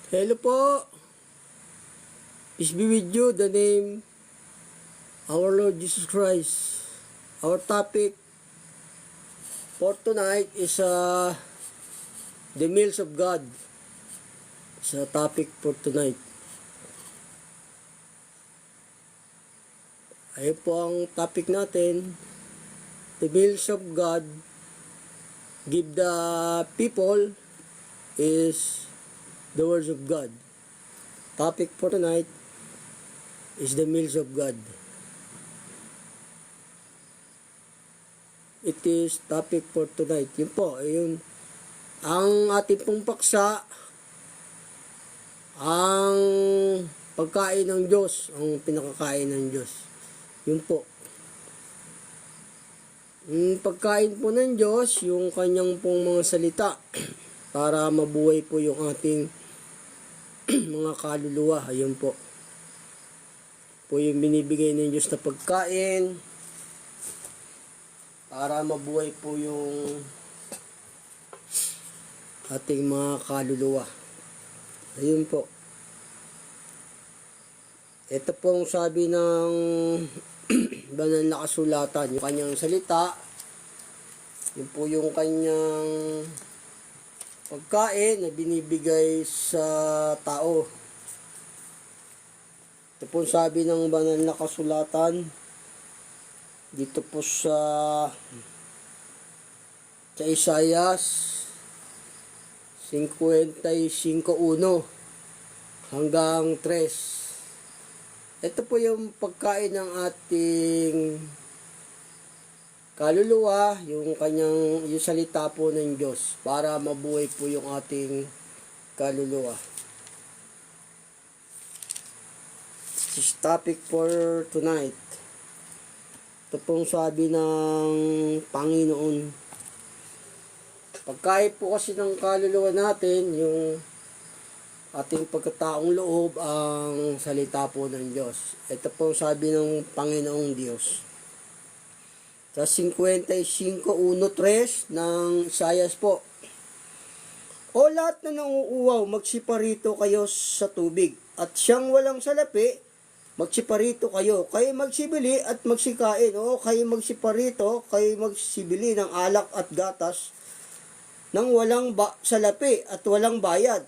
Hello po. Peace be with you. The name, our Lord Jesus Christ. Our topic for tonight is the meals of God. It's a topic for tonight. Ayun po ang topic natin. The meals of God give the people is the words of God. Topic for tonight is the meals of God. It is topic for tonight. Yun po, yun. Ang ating pong paksa, ang pagkain ng Diyos, ang pinakakain ng Diyos. Yun po. Yung pagkain po ng Diyos, yung kanyang pong mga salita, para mabuhay po yung ating mga kaluluwa. Ayun po. Po yung binibigay ng Diyos na pagkain, para mabuhay po yung ating mga kaluluwa. Ayun po. Ito pong sabi ng banal na kasulatan, yung kanyang salita, yun po yung kanyang pagkain na binibigay sa tao. Ito po sabi ng banal na kasulatan, dito po sa Isaias 55:1 hanggang 3. Ito po yung pagkain ng ating kaluluwa, yung salita po ng Diyos, para mabuhay po yung ating kaluluwa. This is topic for tonight. Ito pong sabi ng Panginoon. Pagkain po kasi ng kaluluwa natin, yung ating pagkataong loob, ang salita po ng Diyos. Ito po sabi ng Panginoong Diyos. Sa 55:1-3 ng Isaias po. O lahat na nanguuwaw, magsiparito kayo sa tubig, at siyang walang salapi, magsiparito kayo. Kayo magsibili at magsikain. O kayo magsiparito, kayo magsibili ng alak at gatas, nang walang salapi at walang bayad.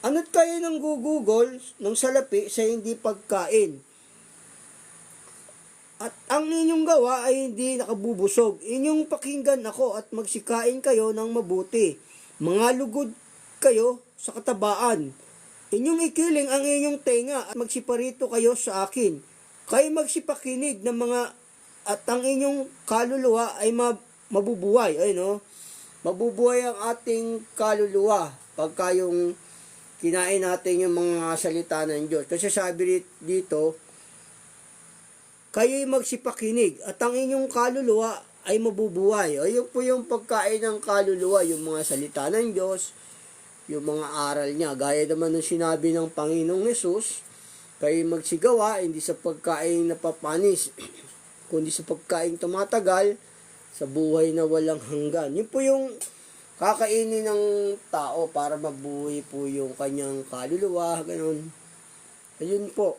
Ano't kayo nang gugugol ng salapi sa hindi pagkain? At ang inyong gawa ay hindi nakabubusog. Inyong pakinggan ako at magsikain kayo ng mabuti. Mga lugod kayo sa katabaan. Inyong ikiling ang inyong tenga at magsiparito kayo sa akin. Kayo magsipakinig ng mga at ang inyong kaluluwa ay mabubuhay. Ay no? Mabubuhay ang ating kaluluwa pagka yung kinain natin yung mga salita ng Diyos. Kasi sabi dito, kayo'y magsipakinig at ang inyong kaluluwa ay mabubuhay. O yun po yung pagkain ng kaluluwa, yung mga salita ng Diyos, yung mga aral niya. Gaya naman ng sinabi ng Panginoong Hesus, kayo'y magsigawa, hindi sa pagkain na papanis, kundi sa pagkain tumatagal, sa buhay na walang hanggan. Yun po yung kakainin ng tao para mabuhay po yung kanyang kaluluwa, ganun. Ayun po.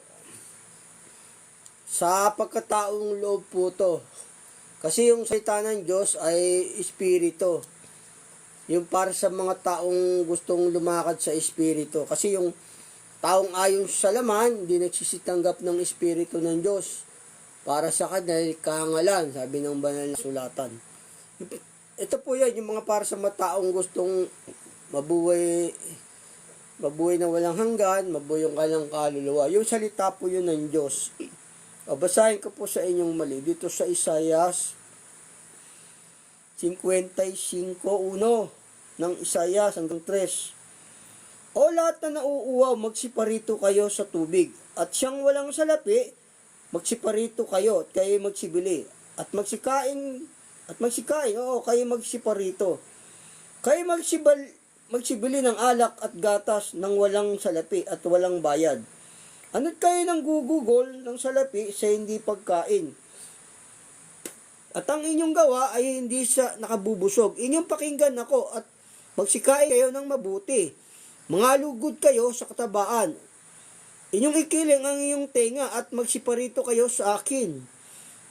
Sa pagkataong loob po to. Kasi yung salita ng Diyos ay espiritu. Yung para sa mga taong gustong lumakad sa espiritu. Kasi yung taong ayon sa laman, hindi nagsisitanggap ng espiritu ng Diyos. Para sa kanya, kahangalan, sabi ng banal na sulatan. Ito po yan, yung mga para sa mataong gustong mabuhay na walang hanggan, mabuhay yung kanyang kaluluwa. Yung salita po yun ng Diyos. Basahin ko po sa inyong mali. Dito sa Isaias 55:1 ng Isaias hanggang 3. O lahat na nauuwaw, magsiparito kayo sa tubig. At siyang walang salapi, magsiparito kayo at kayo magsibili. At magsikain, oo, kayo magsiparito. Kayo magsibili ng alak at gatas nang walang salapi at walang bayad. Ano't kayo nang gugugol ng salapi sa hindi pagkain? At ang inyong gawa ay hindi sa nakabubusog. Inyong pakinggan ako at magsikain kayo ng mabuti. Mangalugod kayo sa katabaan. Inyong ikiling ang iyong tenga at magsiparito kayo sa akin.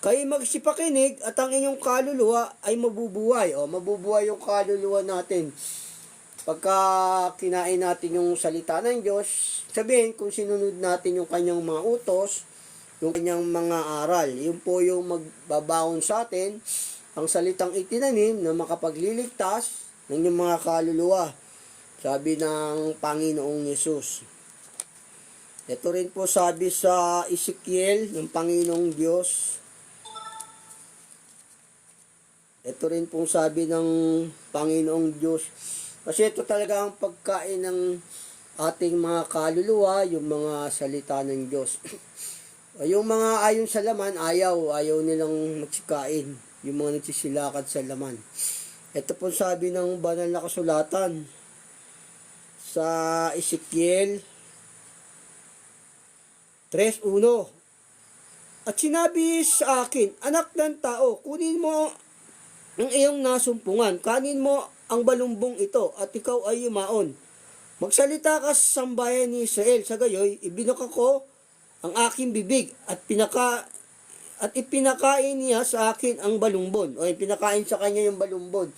Kayo magsipakinig at ang inyong kaluluwa ay mabubuhay. O, mabubuhay yung kaluluwa natin. Pagka kinain natin yung salita ng Diyos, sabihin kung sinunod natin yung kanyang mga utos, yung kanyang mga aral. Yun po yung magbabaon sa atin, ang salitang itinanim na makapagliligtas ng inyong mga kaluluwa. Sabi ng Panginoong Yesus. Ito rin po sabi sa Ezekiel ng Panginoong Diyos. Ito rin po sabi ng Panginoong Diyos. Kasi ito talaga ang pagkain ng ating mga kaluluwa, yung mga salita ng Diyos. Yung mga ayon sa laman, ayaw nilang magsikain. Yung mga nagsisilakad sa laman. Ito po sabi ng banal na kasulatan sa Ezekiel 3:1. At sinabi sa akin, anak ng tao, kunin mo ang iyong nasumpungan, kanin mo ang balumbong ito, at ikaw ay yumaon. Magsalita ka sa sambayan ni Israel, sa gayoy, ibinuka ko ang aking bibig, at ipinakain niya sa akin ang balumbon, o ipinakain sa kanya yung balumbon.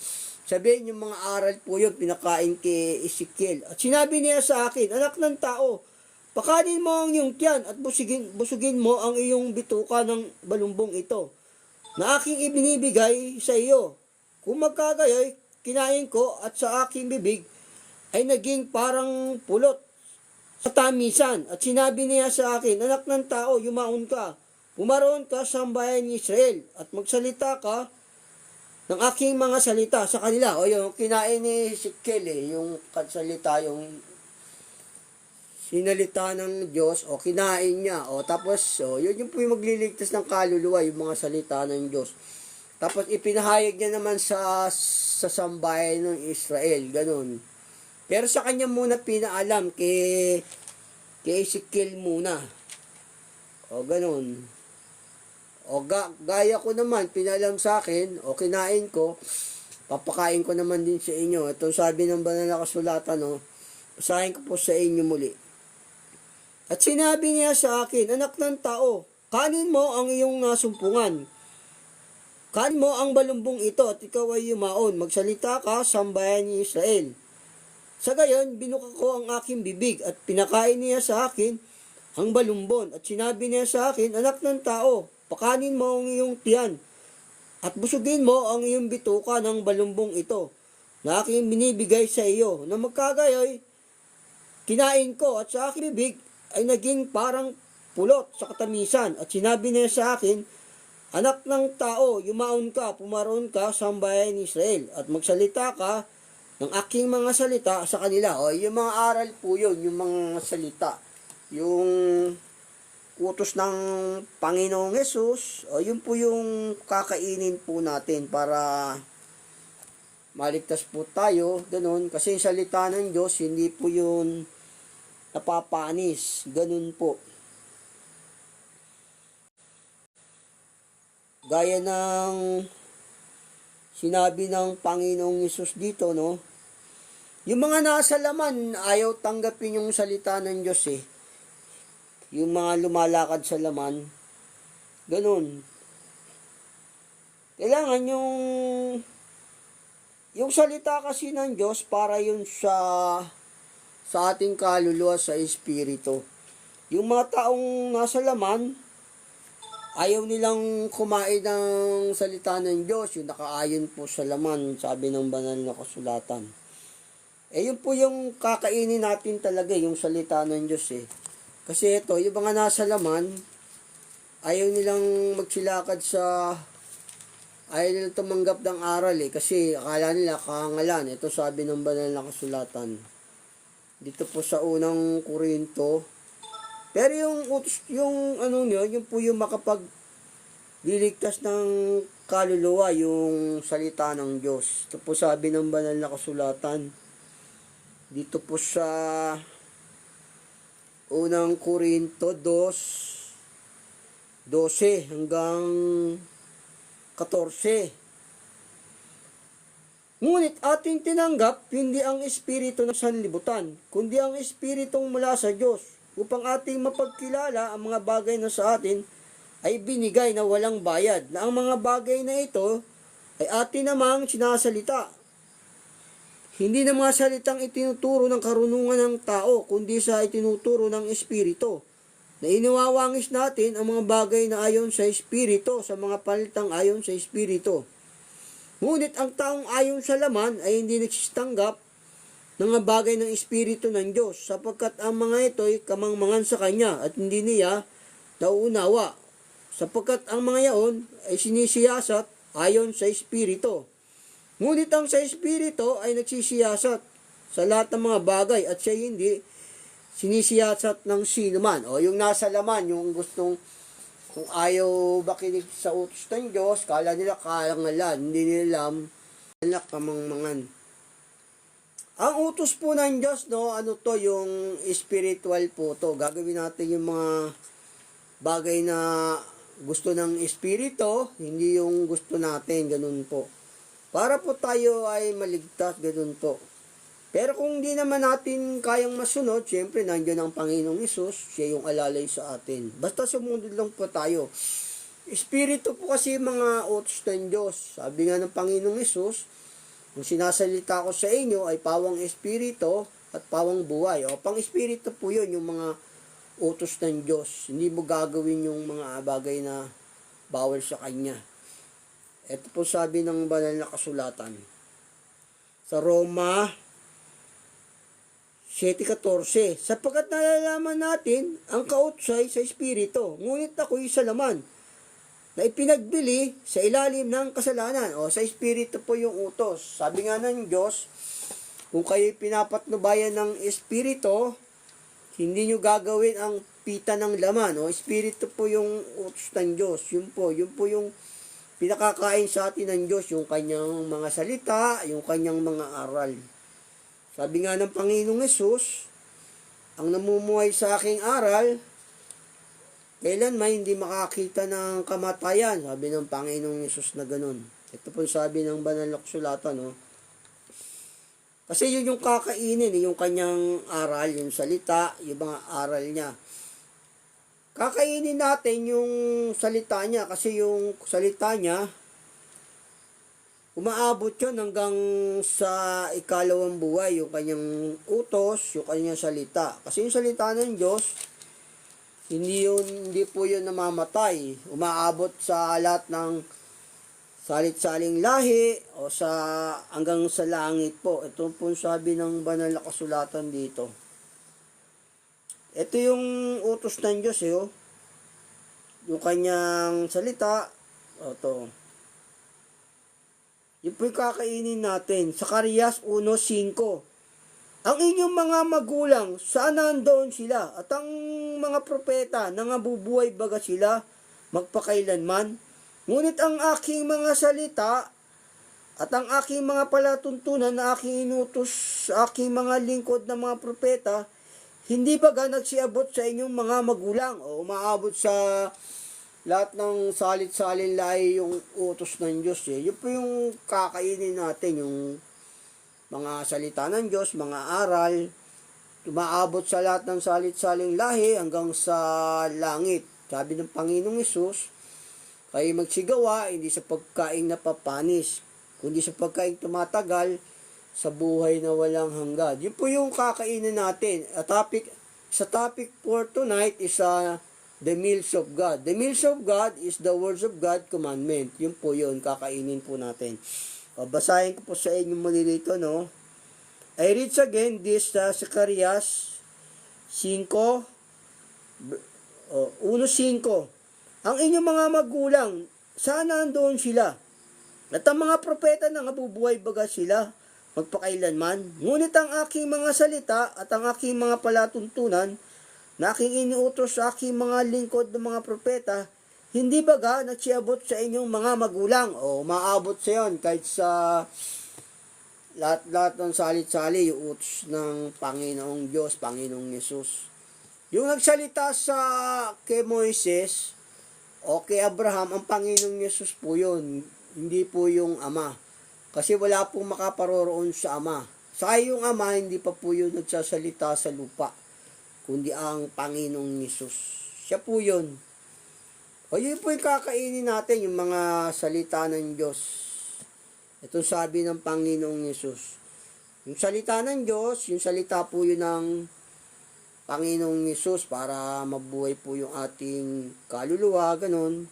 Sabihin yung mga aral po yun, pinakain kay Ezekiel. At sinabi niya sa akin, anak ng tao, pakanin mo ang iyong tiyan at busugin mo ang iyong bituka ng balumbong ito na aking ibinibigay sa iyo. Kung magkagayoy, kinain ko at sa aking bibig ay naging parang pulot sa tamisan. At sinabi niya sa akin, anak ng tao, yumaon ka, pumaroon ka sa sambayan ni Israel at magsalita ka ng aking mga salita sa kanila. O yung kinain ni Ezekiel, yung salita, yung sinalita ng Diyos, o kinain niya, o tapos, yun po yung magliligtas ng kaluluwa, yung mga salita ng Diyos. Tapos ipinahayag niya naman sa sambayan ng Israel, ganun. Pero sa kanya muna pinaalam, kay Ezekiel muna. O ganun. O gaya ko naman, pinalam sa akin, o kinain ko, papakain ko naman din sa inyo. Ito sabi ng banal na kasulatan, basahin ko po sa inyo muli. At sinabi niya sa akin, anak ng tao, kanin mo ang iyong nasumpungan. Kanin mo ang balumbong ito at ikaw ay yumaon. Magsalita ka sa sambayan ni Israel. Sa gayon, binuka ko ang aking bibig at pinakain niya sa akin ang balumbon. At sinabi niya sa akin, anak ng tao, pakanin mo ang iyong tiyan at busugin mo ang iyong bituka ng balumbong ito na aking binibigay sa iyo. Na magkagayoy, kinain ko at sa aking bibig ay naging parang pulot sa katamisan. At sinabi niya sa akin, anak ng tao, yumaon ka, pumaroon ka sa sambayan ni Israel at magsalita ka ng aking mga salita sa kanila. O yung mga aral po yun, yung mga salita, yung utos ng Panginoong Yesus, o yun po yung kakainin po natin para maligtas po tayo, ganun. Kasi yung salita ng Diyos, hindi po yun napapanis, ganun po. Gaya ng sinabi ng Panginoong Yesus dito, yung mga nasa laman, ayaw tanggapin yung salita ng Diyos Yung mga lumalakad sa laman, ganun. Kailangan yung salita kasi ng Diyos, para yun sa ating kaluluwa, sa espiritu. Yung mga taong nasa laman, ayaw nilang kumain ng salita ng Diyos, yung nakaayon po sa laman, sabi ng banal na kasulatan. Yun po yung kakainin natin talaga, yung salita ng Diyos Kasi ito, yung mga nasa laman, ayaw nilang magsilakad ayaw nilang tumanggap ng aral kasi akala nila kahangalan. Ito sabi ng banal na kasulatan. Dito po sa unang Korinto. Pero yung yun po yung makapagliligtas ng kaluluwa, yung salita ng Diyos. Ito po sabi ng banal na kasulatan. Dito po sa unang Korinto 2:12 hanggang 14. Ngunit ating tinanggap hindi ang espiritu ng sanlibutan, kundi ang espiritong mula sa Diyos, upang ating mapagkilala ang mga bagay na sa atin ay binigay na walang bayad, na ang mga bagay na ito ay atin namang sinasalita. Hindi na mga salitang itinuturo ng karunungan ng tao, kundi sa itinuturo ng espiritu, na iniwawangis natin ang mga bagay na ayon sa espiritu, sa mga palitang ayon sa espiritu. Ngunit ang taong ayon sa laman ay hindi nagsitanggap ng mga bagay ng espiritu ng Diyos, sapagkat ang mga ito ay kamangmangan sa kanya at hindi niya nauunawa, sapagkat ang mga yaon ay sinisiyasat ayon sa espiritu. Ngunit ang sa espiritu ay nagsisiyasat sa lahat ng mga bagay at siya hindi sinisiyasat ng sino man. O yung nasa laman, yung gustong kung ayaw makinig sa utos ng Diyos, kala nila kalangalan, hindi nila alam, nila kamangmangan. Ang utos po ng Diyos, no, ano to, yung spiritual po to. Gagawin natin yung mga bagay na gusto ng espiritu, hindi yung gusto natin, ganun po. Para po tayo ay maligtas, ganun po. Pero kung hindi naman natin kayang masunod, syempre nandiyan ang Panginoong Hesus, siya yung alalay sa atin. Basta sumunod lang po tayo. Espiritu po kasi mga utos ng Diyos. Sabi nga ng Panginoong Hesus, kung sinasalita ko sa inyo ay pawang espiritu at pawang buhay. O pang espiritu po yun, yung mga utos ng Diyos. Hindi mo gagawin yung mga bagay na bawal sa Kanya. Ito po sabi ng banal na kasulatan. Sa Roma 7:14, sapagkat nalalaman natin ang kautsay sa espiritu, ngunit ako'y sa laman, na ipinagbili sa ilalim ng kasalanan. O sa espiritu po yung utos. Sabi nga ng Diyos, kung kayo'y pinapatnubayan ng espiritu, hindi nyo gagawin ang pita ng laman. O espiritu po yung utos ng Diyos. Yun po yung pinakakain sa atin ng Diyos, yung kanyang mga salita, yung kanyang mga aral. Sabi nga ng Panginoong Hesus, ang namumuhay sa aking aral, kailan may hindi makakita ng kamatayan. Sabi ng Panginoong Hesus na ganun. Ito po sabi ng banal na kasulatan, no? Kasi yun yung kakainin, yung kanyang aral, yung salita, yung mga aral niya. Kakainin natin yung salita niya kasi yung salita niya, umaabot yun hanggang sa ikalawang buhay, yung kanyang utos, yung kanyang salita. Kasi yung salita ng Diyos, hindi po yun namamatay. Umaabot sa lahat ng salit-saling lahi o sa hanggang sa langit po. Ito po sabi ng banal na kasulatan dito. Ito yung utos ng Diyos, yung kanyang salita. Ito. Yung po yung kakainin natin. Zacarias 1:5. Ang inyong mga magulang, saan nandoon sila? At ang mga propeta, nangabubuhay baga sila magpakailanman? Ngunit ang aking mga salita at ang aking mga palatuntunan na aking inutos sa aking mga lingkod na mga propeta, hindi baga nagsiabot sa inyong mga magulang o umaabot sa lahat ng salit-salin lahi yung utos ng Diyos. Yun po yung kakainin natin, yung mga salita ng Diyos, mga aral, umaabot sa lahat ng salit-saling lahi hanggang sa langit. Sabi ng Panginoong Hesus, kayo magsigawa, hindi sa pagkain na papanis, kundi sa pagkain tumatagal sa buhay na walang hanggan. Yun po yung kakainin natin. Sa topic for tonight is the meals of God. The meals of God is the words of God commandment. Yun po yun, kakainin po natin. Basahin ko po sa inyo muli dito, no? I read again this Zacarias 5, 1:5. Ang inyong mga magulang, sana andoon sila. At ang mga propeta na nabubuhay baga sila magpakailanman. Ngunit ang aking mga salita at ang aking mga palatuntunan na aking iniutos sa aking mga lingkod ng mga propeta, hindi baga nagsiabot sa inyong mga magulang. O maabot sa yon kahit sa lahat ng salit-sali, yung utos ng Panginoong Diyos, Panginoong Hesus. Yung nagsalita sa kay Moises o kay Abraham, ang Panginoong Hesus po yun, hindi po yung Ama. Kasi wala pong makaparoroon sa Ama. Sa yung Ama, hindi pa po yun nagsasalita sa lupa, kundi ang Panginoong Yesus. Siya po yun. O yun po yung kakainin natin, yung mga salita ng Diyos. Ito sabi ng Panginoong Yesus. Yung salita ng Diyos, yung salita po yun ng Panginoong Yesus para mabuhay po yung ating kaluluwa, ganun.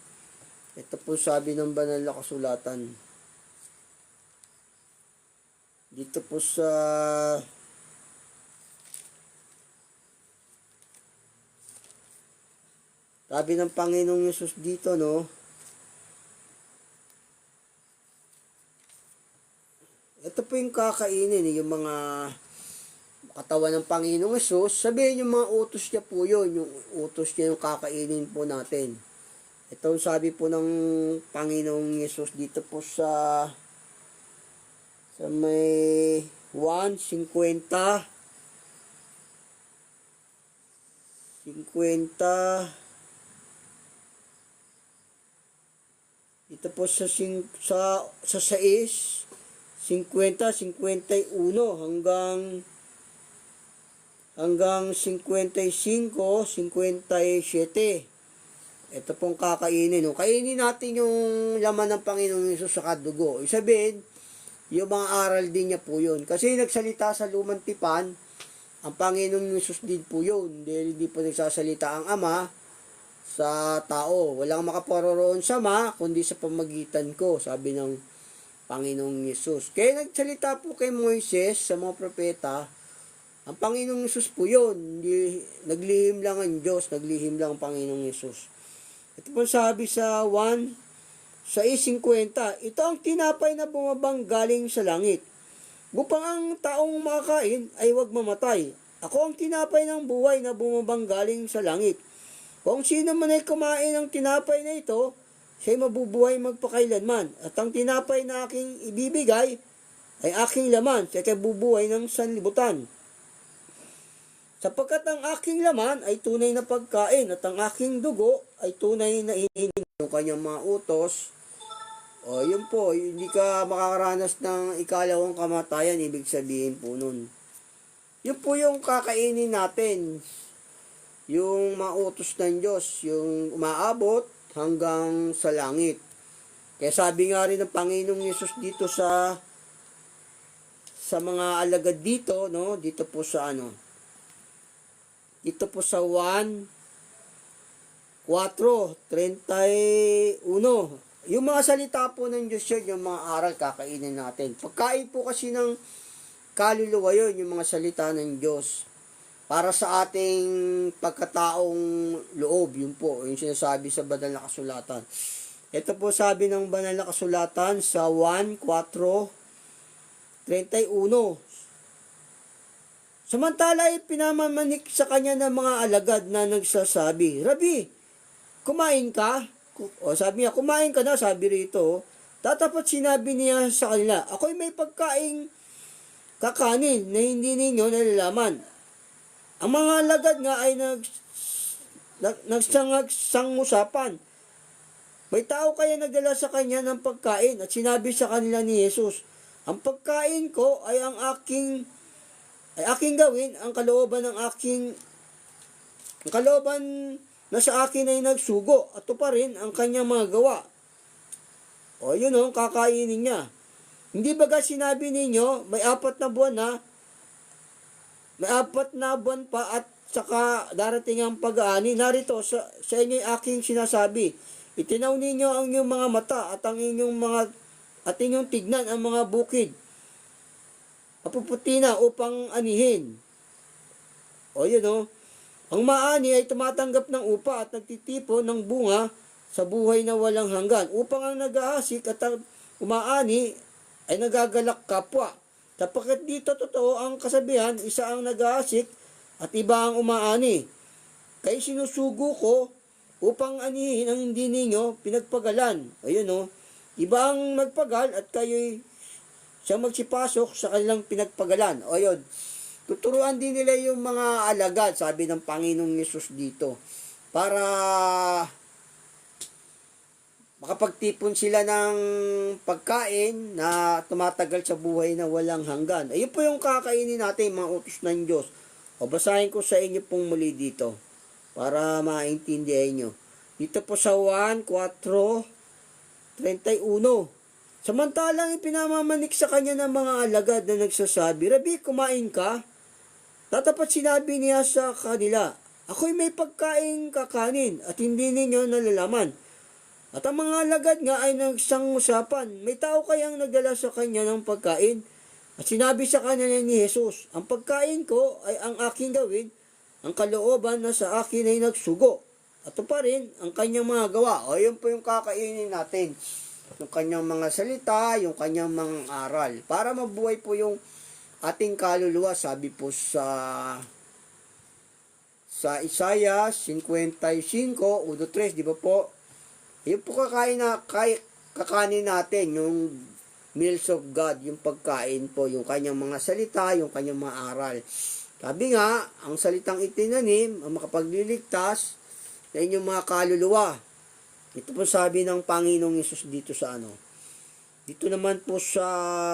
Ito po sabi ng banal na kasulatan. Dito po sa sabi ng Panginoong Yesus dito, no? Ito po yung kakainin, yung mga katawan ng Panginoong Yesus. Sabihin yung mga utos niya po yun, yung utos niya yung kakainin po natin. Ito sabi po ng Panginoong Yesus dito po sa may 1:50 ito po sa 6, 50, 51 hanggang 55, 57. Ito pong kakainin. No? Kainin natin yung laman ng Panginoon Yesus sa dugo. Isabihin, yung mga aral din niya po yun. Kasi nagsalita sa lumang tipan, ang Panginoong Yesus din po yun. Hindi po nagsasalita ang Ama sa tao. Walang makaparoroon sa Ama, kundi sa pamagitan ko, sabi ng Panginoong Yesus. Kaya nagsalita po kay Moises sa mga propeta, ang Panginoong Yesus po yun. Hindi, naglihim lang ang Diyos, naglihim lang ang Panginoong Yesus. Ito po sabi sa 1:50, ito ang tinapay na bumabang galing sa langit. Upang ang taong makakain ay huwag mamatay. Ako ang tinapay ng buhay na bumabang galing sa langit. Kung sino man ay kumain ng tinapay na ito, siya'y mabubuhay magpakailanman. At ang tinapay na aking ibibigay ay aking laman, siya'y bubuhay ng sanlibutan. Sapagkat ang aking laman ay tunay na pagkain at ang aking dugo ay tunay na iniinom ng kanyang mga utos. O yun po, hindi ka makakaranas ng ikalawang kamatayan, ibig sabihin po nun. Yun po yung kakainin natin. Yung mga utos ng Diyos, yung umaabot hanggang sa langit. Kaya sabi nga rin ng Panginoong Yesus dito sa mga alagad dito, no? Dito po sa dito po sa 1:4:31. Yung mga salita po ng Diyos yun, yung mga aral kakainin natin. Pagkain po kasi ng kaluluwa yun, yung mga salita ng Diyos. Para sa ating pagkataong loob, yun po, yung sinasabi sa banal na kasulatan. Ito po sabi ng banal na kasulatan sa 1:4:31. Samantala ay pinamamanik sa kanya ng mga alagad na nagsasabi, Rabi, kumain ka? O sabi niya, kumain ka na, sabi rito. Tatapat sinabi niya sa kanila, ako'y may pagkaing kakanin na hindi ninyo nalalaman. Ang mga alagad nga ay nagsangusapan. May tao kaya nagdala sa kanya ng pagkain at sinabi sa kanila ni Jesus, ang pagkain ko ay aking gawin, ang kalooban na sa akin ay nagsugo at tuparin ang kanyang mga gawa. O yun o, kakainin niya. Hindi baga sinabi ninyo, may 4 na buwan pa at saka darating ang pag-aani. Narito sa inyo aking sinasabi, itinaw ninyo ang inyong mga mata at inyong tignan ang mga bukid. Mapuputi na upang anihin. O yun o. Ang maani ay tumatanggap ng upa at nagtitipon ng bunga sa buhay na walang hanggan. Upang ang nag-aasik at ang umaani ay nagagalak kapwa. Sapagkat dito totoo ang kasabihan, isa ang nag-aasik at iba ang umaani. Kaya sinusugo ko upang anihin ang hindi ninyo pinagpagalan. Ayun o. Iba ang magpagal at kayo'y siya magsipasok sa kanilang pinagpagalan. O yun, tuturuan din nila yung mga alagad, sabi ng Panginoong Yesus dito, para makapagtipon sila ng pagkain na tumatagal sa buhay na walang hanggan. Ayun po yung kakainin natin, mga utos ng Diyos. O basahin ko sa inyo pong muli dito para maintindihan nyo. Dito po sa 1:4:31. Samantalang ipinamamanik sa kanya ng mga alagad na nagsasabi, Rabi, kumain ka? Tatapat sinabi niya sa kanila, ako'y may pagkain kakanin at hindi ninyo nalalaman. At ang mga alagad nga ay nagsangusapan, may tao kayang nagdala sa kanya ng pagkain? At sinabi sa kanila ni Jesus, ang pagkain ko ay ang aking gawin, ang kalooban na sa akin ay nagsugo. At ito pa rin ang kanyang mga gawa. O yun po yung kakainin natin. Yung kanyang mga salita, yung kanyang mga aral. Para mabuhay po yung ating kaluluwa, sabi po sa Isaiah 55:1-3, di ba po? Yung po kakanin natin, yung meals of God, yung pagkain po, yung kanyang mga salita, yung kanyang mga aral. Sabi nga, ang salitang itinanim, ang makapagliligtas sa inyong mga kaluluwa. Ito po sabi ng Panginoong Hesus dito sa Dito naman po sa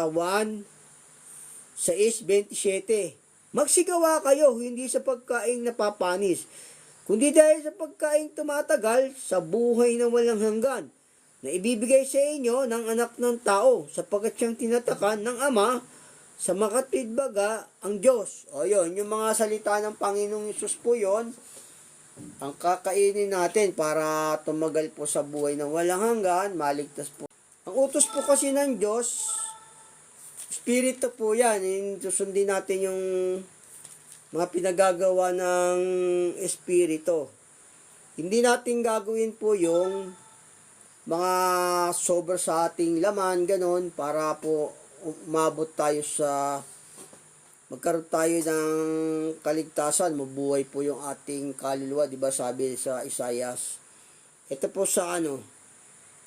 1:6-27. Magsigawa kayo, hindi sa pagkaing napapanis, kundi dahil sa pagkaing tumatagal sa buhay na walang hanggan, na ibibigay sa inyo ng anak ng tao, sapagkat siyang tinatakan ng Ama sa makatwidbaga ang Diyos. O yun, yung mga salita ng Panginoong Hesus po yun, ang kakainin natin para tumagal po sa buhay na walang hanggan, maligtas po. Ang utos po kasi ng Diyos, Espiritu po yan. Susundin natin yung mga pinagagawa ng Espiritu. Hindi natin gagawin po yung mga sobra sa ating laman, ganon, para po umabot tayo sa magkaroon tayo ng kaligtasan, mabuhay po yung ating kaluluwa, di ba sabi sa Isaiah. Ito po sa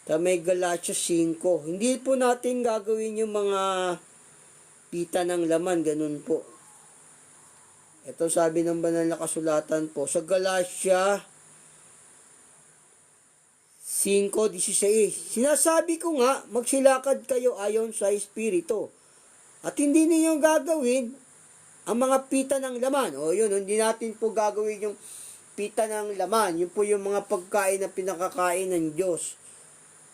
sa may Galatians 5. Hindi po natin gagawin yung mga pita ng laman, ganun po. Ito sabi ng banal na kasulatan po sa Galatia 5:16. Sinasabi ko nga, magsilakad kayo ayon sa Espiritu. At hindi niyo gagawin ang mga pita ng laman. O yun, hindi natin po gagawin yung pita ng laman. Yun po yung mga pagkain na pinakakain ng Diyos.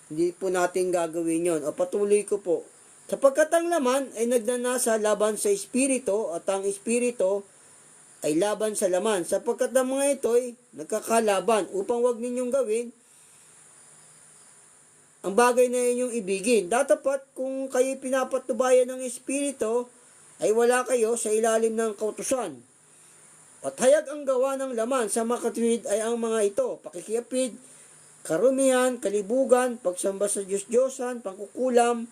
Hindi po natin gagawin yun. O patuloy ko po. Sapagkat ang laman ay nagnanasa laban sa Espiritu at ang Espiritu ay laban sa laman. Sapagkat ang mga ito ay nagkakalaban upang wag ninyong gawin ang bagay na inyong ibigin. Datapat kung kayo pinapatubayan ng Espiritu, ay wala kayo sa ilalim ng kautusan. At hayag ang gawa ng laman sa makatwid ay ang mga ito, pakikiapid, karumihan, kalibugan, pagsamba sa Diyos-Diyosan, pangkukulam,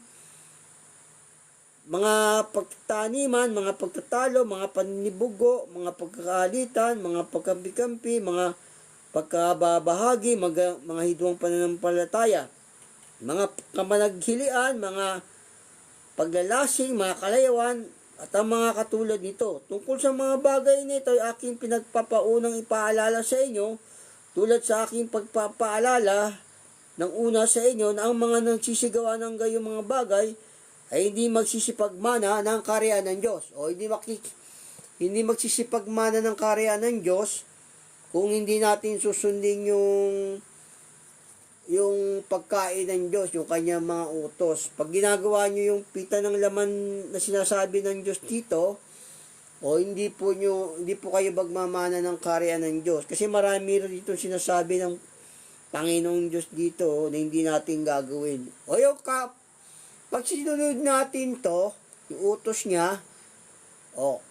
mga pagtaniman, mga pagtatalo, mga paninibugo, mga pagkakaalitan, mga pagkampi-kampi, mga pagkababahagi, mga hidwang pananampalataya, mga kamanaghilian, mga paglalasing, mga kalayawan, at ang mga katulad nito. Tungkol sa mga bagay nito ay aking pinagpapaunang ipaalala sa inyo, tulad sa aking pagpapaalala ng una sa inyo na ang mga nagsisigawa ng gayong mga bagay ay hindi magsisipagmana ng kaharian ng Diyos. O hindi magsisipagmana ng kaharian ng Diyos kung hindi natin susundin yung pagkain ng Diyos, yung kanyang mga utos. Pag ginagawa nyo yung pita ng laman na sinasabi ng Diyos dito, o hindi po kayo magmamana ng kaharian ng Diyos. Kasi marami dito sinasabi ng Panginoong Diyos dito na hindi natin gagawin. O yung pag sinunod natin to, yung utos niya,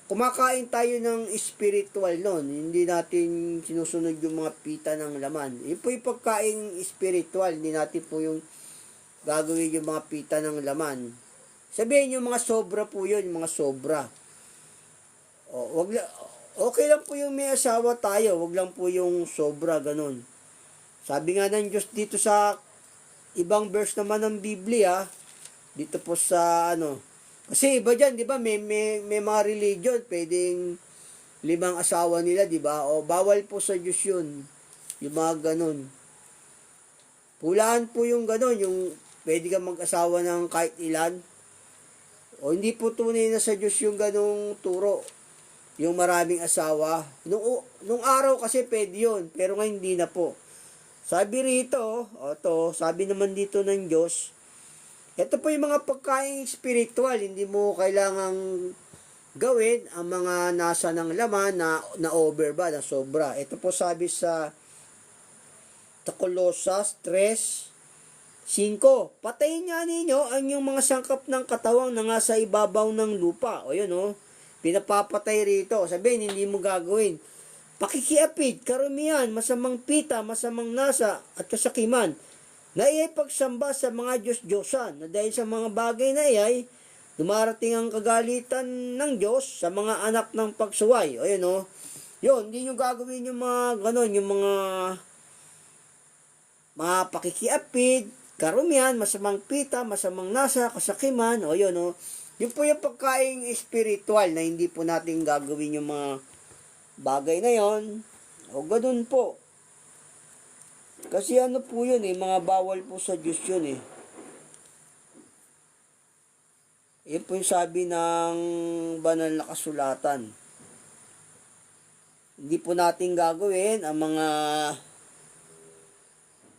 kumakain tayo ng spiritual nun. Hindi natin sinusunod yung mga pita ng laman. Yun po yung pagkain spiritual. Hindi natin po yung gagawin yung mga pita ng laman. Sabihin yung mga sobra po yun, yung mga sobra. Okay lang po yung may asawa tayo. Wag lang po yung sobra, ganun. Sabi nga ng Diyos dito sa ibang verse naman ng Biblia, dito po sa kasi iba dyan, di ba, may mga religion, pwedeng 5 asawa nila, di ba? O bawal po sa Diyos yun. Yung mga ganun. Hulaan po yung gano'n, yung pwede kang mag-asawa ng kahit ilan. O hindi po tunay na sa Diyos yung ganong turo. Yung maraming asawa. Nung araw kasi pwede yun, pero ngayon hindi na po. Sabi rito, sabi naman dito ng Diyos, ito po yung mga pagkain spiritual, hindi mo kailangang gawin ang mga nasa ng laman na over ba, na sobra. Ito po sabi sa Colossus 3:5, patayin nga ninyo ang yung mga sangkap ng katawang na nga sa ibabaw ng lupa. O yun pinapapatay rito. Sabihin, hindi mo gagawin. Pakikiapid, karumihan, masamang pita, masamang nasa, at kasakiman, na iyay pagsamba sa mga Diyos-Diyosan, na dahil sa mga bagay na iyay, dumarating ang kagalitan ng Diyos sa mga anak ng pagsuway. O yun hindi nyo gagawin yung mga ganon, yung mga pakikiapid, karumihan, masamang pita, masamang nasa, kasakiman. O yun yun po yung pagkain spiritual na hindi po natin gagawin yung mga bagay na yon. O ganun po. Kasi po yun mga bawal po sa Diyos yun Yan po yung sabi ng banal na kasulatan. Hindi po natin gagawin ang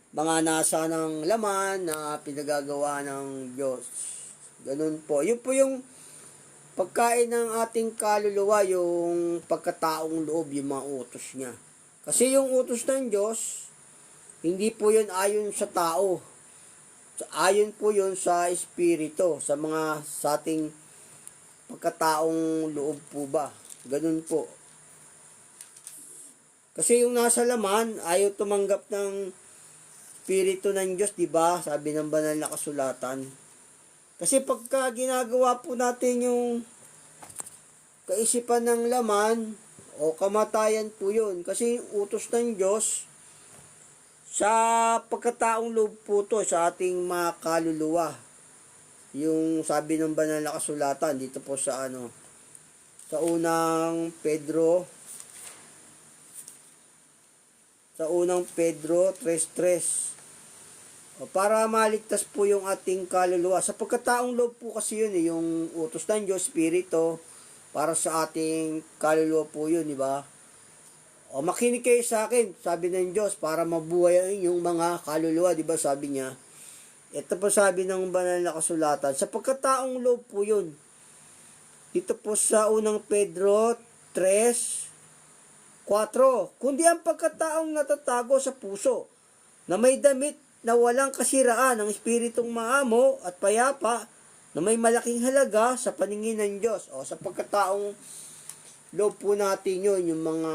mga nasa ng laman na pinagagawa ng Diyos. Ganun po. Yun po yung pagkain ng ating kaluluwa, yung pagkataong loob, yung mga utos niya. Kasi yung utos ng Diyos, hindi po yun ayon sa tao. Ayon po yun sa Espiritu, sa ating pagkataong loob po ba. Ganun po. Kasi yung nasa laman, ayaw tumanggap ng Espiritu ng Diyos, di ba? Sabi ng banal na kasulatan. Kasi pagka ginagawa po natin yung kaisipan ng laman, o kamatayan po yun. Kasi yung utos ng Diyos, sa pagkataong loob po to, sa ating mga kaluluwa. Yung sabi ng banal na kasulatan, dito po sa sa unang Pedro 3:3. Para maligtas po yung ating kaluluwa. Sa pagkataong loob po kasi yun yung utos ng Diyos, Espiritu, para sa ating kaluluwa po yun, di ba? Makinig kayo sa akin, sabi ng Diyos, para mabuhay yung mga kaluluwa, di ba? Sabi niya. Ito po sabi ng banal na kasulatan. Sa pagkataong loob po yun. Dito po sa unang Pedro 3:4. Kundi ang pagkataong natatago sa puso, na may damit na walang kasiraan, ng espiritong maamo at payapa, na may malaking halaga sa paningin ng Diyos. Sa pagkataong loob po natin yun, yung mga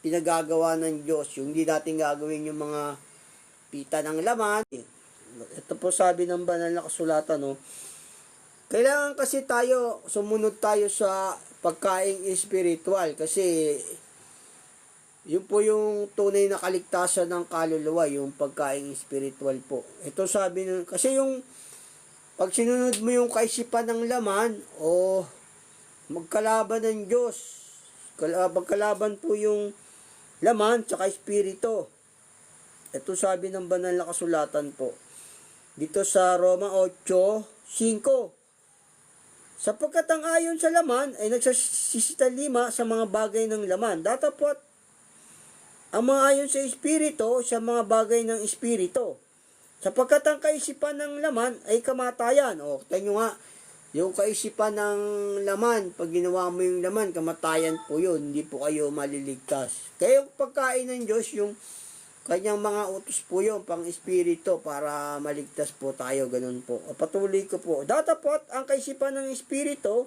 pinagagawa ng Diyos, yung hindi natin gagawin yung mga pita ng laman. Ito po sabi ng banal na kasulatan, kailangan kasi sumunod tayo sa pagkain espiritual, kasi yun po yung tunay na kaligtasan ng kaluluwa, yung pagkain espiritual po. Ito sabi kasi yung pag sinunod mo yung kaisipan ng laman, magkalaban ng Diyos. Magkalaban po yung laman tsaka espiritu. Ito sabi ng banal na kasulatan po. Dito sa Roma 8:5. Sapagkat ang ayon sa laman ay nagsisitalima sa mga bagay ng laman. Datapot ang mga ayon sa espiritu sa mga bagay ng espiritu. Sapagkat ang kaisipan ng laman ay kamatayan. Tignan nyo nga, yung kaisipan ng laman, pag ginawa mo yung laman, kamatayan po yun. Hindi po kayo maliligtas. Kaya yung pagkain ng Diyos, yung kanyang mga utos po yun, pang espiritu, para maligtas po tayo. Ganun po. Patuloy ko po. Datapot ang kaisipan ng espiritu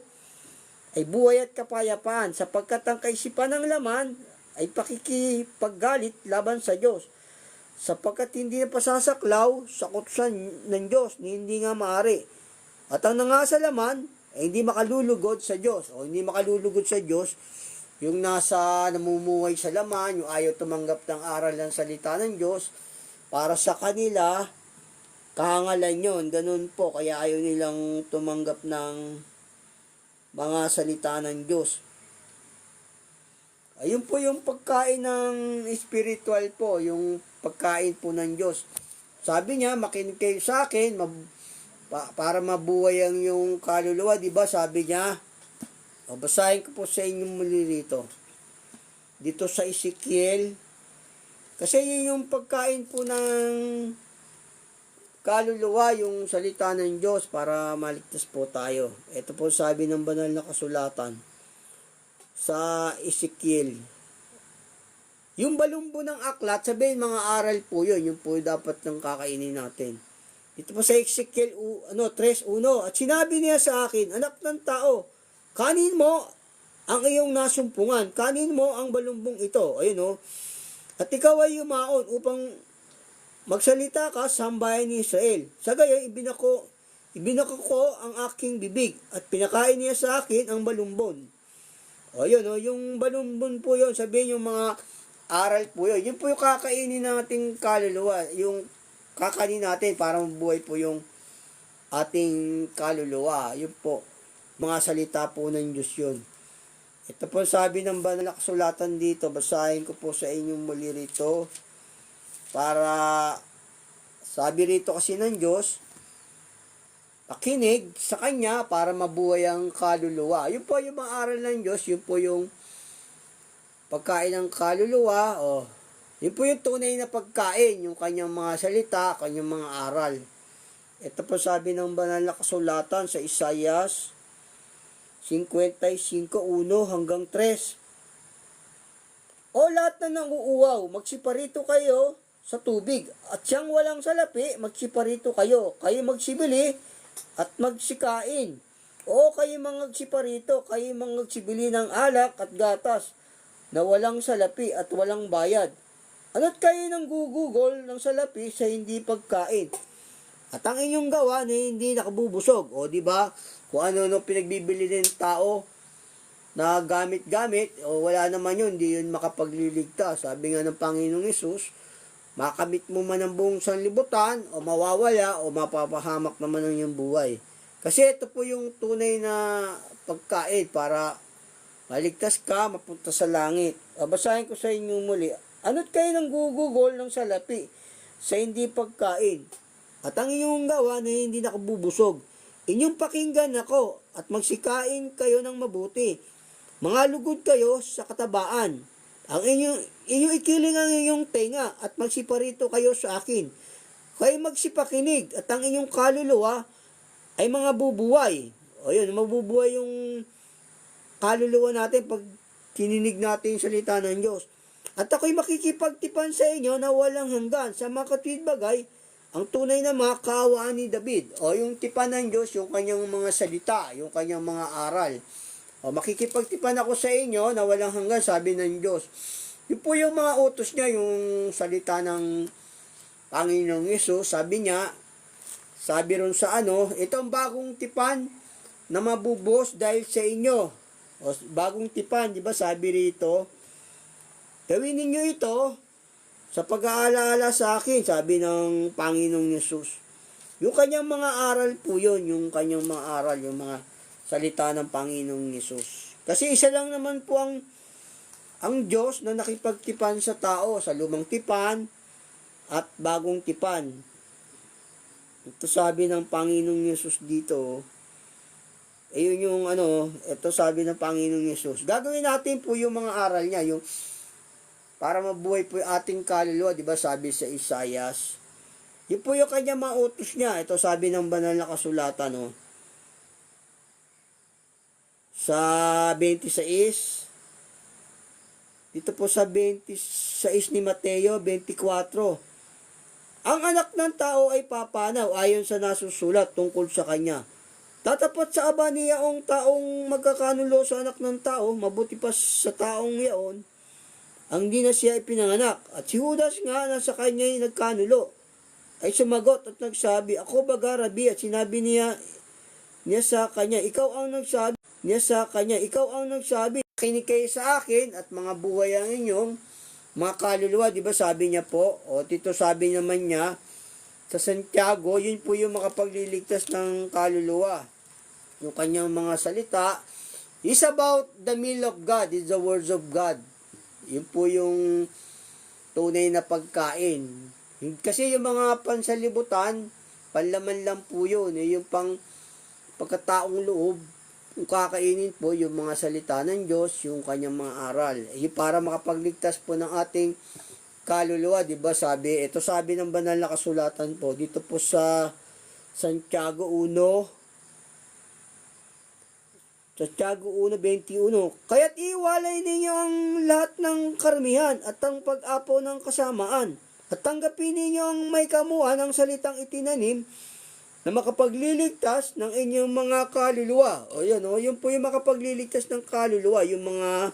ay buhay at kapayapaan. Sapagkat ang kaisipan ng laman ay pakikipaggalit laban sa Diyos. Sapagkat hindi na pasasaklaw sa kutusan ng Diyos, hindi nga maaari. At ang nangasalaman ay hindi makalulugod sa Diyos. Hindi makalulugod sa Diyos, yung nasa namumuhay sa laman, yung ayaw tumanggap ng aral ng salita ng Diyos, para sa kanila, kahangalan yun. Ganun po, kaya ayaw nilang tumanggap ng mga salita ng Diyos. Ayun po yung pagkain ng spiritual po, yung pagkain po ng Diyos. Sabi niya, makinig kayo sa akin, para mabuhay ang yung kaluluwa, di ba? Sabi niya, basahin ko po sa inyong muli rito. Dito sa Ezekiel, kasi yun yung pagkain po ng kaluluwa, yung salita ng Diyos para maligtas po tayo. Ito po sabi ng banal na kasulatan sa Ezekiel. Yung balumbo ng aklat, sabihin mga aral po yun, yung po dapat nang kakainin natin. Dito po sa Ezekiel 3:1, at sinabi niya sa akin, anak ng tao, kanin mo ang iyong nasumpungan, kanin mo ang balumbong ito. Ayun at ikaw ay yumaon upang magsalita ka sa sambayan ni Israel. Sa gayon, ibinako ko ang aking bibig at pinakain niya sa akin ang balumbon. Yung balumbon po yun, sabihin yung mga aral po yun. Yun po yung kakainin nating kaluluwa, yung kakainin natin para mabuhay po yung ating kaluluwa. Yun po, mga salita po ng Diyos yun. Ito po sabi ng banal na kasulatan dito, basahin ko po sa inyong muli rito, para sabi rito kasi ng Diyos, pakinig sa Kanya para mabuhay ang kaluluwa. Yun po yung mga aral ng Diyos, yun po yung pagkain ng kaluluwa, yun po yung tunay na pagkain, yung Kanyang mga salita, Kanyang mga aral. Ito po sabi ng banal na kasulatan sa Isaias 55:1 hanggang 3. O lahat na nanguuwaw, magsiparito kayo sa tubig, at siyang walang salapi, magsiparito kayo. Kayo magsibili at magsikain. O kayo magsiparito, kayo magsibili ng alak at gatas na walang salapi at walang bayad. Ano't kayo nang gugugol ng salapi sa hindi pagkain? At ang inyong gawa na hindi nakabubusog. O di ba? Kung ano pinagbibili ng tao na gamit-gamit, wala naman yun, hindi yun makapagliligtas. Sabi nga ng Panginoong Hesus, makamit mo man ang buong sanlibutan, o mawawala, o mapapahamak naman ang iyong buhay. Kasi ito po yung tunay na pagkain para maligtas ka, mapunta sa langit. Basahin ko sa inyo muli. Ano't kayo nang gugugol ng salapi sa hindi pagkain? At ang inyong gawa na hindi nakabubusog. Inyong pakinggan ako at magsikain kayo ng mabuti. Mga lugod kayo sa katabaan. Ang inyong ikiling ang inyong tenga at magsiparito kayo sa akin. Kayo magsipakinig at ang inyong kaluluwa ay mga bubuhay. Mabubuhay yung kaluluwa natin pag kininig natin yung salita ng Diyos. At ako'y makikipagtipan sa inyo na walang hanggan sa mga katwid bagay, ang tunay na mga kaawaan ni David. Yung tipan ng Diyos, yung kanyang mga salita, yung kanyang mga aral. Makikipagtipan ako sa inyo na walang hanggan, sabi ng Diyos. Yun po yung mga utos niya, yung salita ng Panginoong Hesus. Sabi niya, sabi ron sa itong bagong tipan na mabubuhos dahil sa inyo. Bagong tipan, di ba sabi rito, gawin ninyo ito sa pag-aalala sa akin, sabi ng Panginoong Hesus. Yung kanyang mga aral po yun, yung kanyang mga aral, yung mga salita ng Panginoong Hesus. Kasi isa lang naman po ang Diyos na nakipagtipan sa tao, sa lumang tipan at bagong tipan. Ito sabi ng Panginoong Hesus dito, yun yung ito sabi ng Panginoong Hesus. Gagawin natin po yung mga aral niya, yung para mabuhay po yung ating kaluluwa, di ba sabi sa Isaias. Yun po yung kanya mautos niya. Ito sabi ng banal na kasulatan, sa 26, dito po sa 26 ni Mateo 24, ang anak ng tao ay papanaw ayon sa nasusulat tungkol sa kanya. Tatapat sa aba niyaong taong magkakanulo sa anak ng tao, mabuti pa sa taong yaon, ang di na siya ipinanganak. At si Judas nga na sa kanya ay nagkanulo, ay sumagot at nagsabi, ako baga, Rabi? At sinabi niya sa kanya, ikaw ang nagsabi, kinig kayo sa akin at mga buhay ang inyong mga kaluluwa. Di ba sabi niya po, dito sabi naman niya sa Santiago, yun po yung makapagliligtas ng kaluluwa. Yung kanyang mga salita is about the meal of God, is the words of God. Yun po yung tunay na pagkain. Kasi yung mga pansalibutan, panlaman lang po yun. Yung pang pagkataong loob, yung kakainin po yung mga salita ng Diyos, yung kanyang mga aral. Para makapagligtas po ng ating kaluluwa, di ba? Sabi ng banal na kasulatan po, dito po sa Santiago 1:21, kaya't iwalay ninyo ang lahat ng karamihan at ang pag-apo ng kasamaan at tanggapin ninyo ang may kamuhan ng salitang itinanim na makapagliligtas ng inyong mga kaluluwa. Yun po yung makapagliligtas ng kaluluwa, yung mga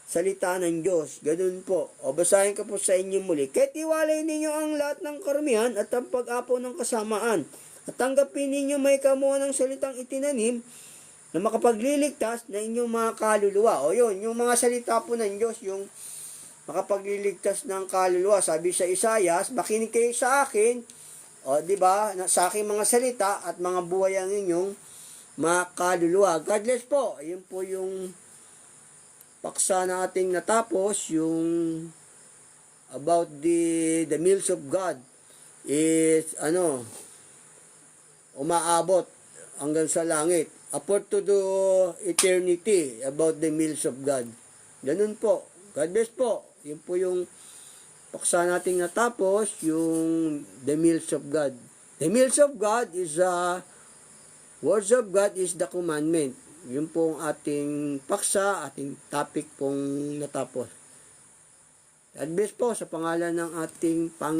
salita ng Diyos. Ganun po. Basahin ko po sa inyo muli. Kaya't iwalay ninyo ang lahat ng karamihan at ang pag-apo ng kasamaan at tanggapin ninyo may kamuhan ng salitang itinanim na makapagliligtas na inyong mga kaluluwa. Yung mga salita po ng Diyos, yung makapagliligtas ng kaluluwa. Sabi sa Isaias, makinig kayo sa akin, di ba, sa aking mga salita at mga buhay ang inyong mga kaluluwa. God bless po. Ayun po yung paksa na ating natapos, yung about the meals of God is umaabot hanggang sa langit. Upward to the eternity about the meals of God. Ganun po. God bless po. Yun po yung paksa nating natapos, yung the meals of God. The meals of God is words of God is the commandment. Yun po ang ating paksa, ating topic pong natapos. God bless po sa pangalan ng ating Panginoon.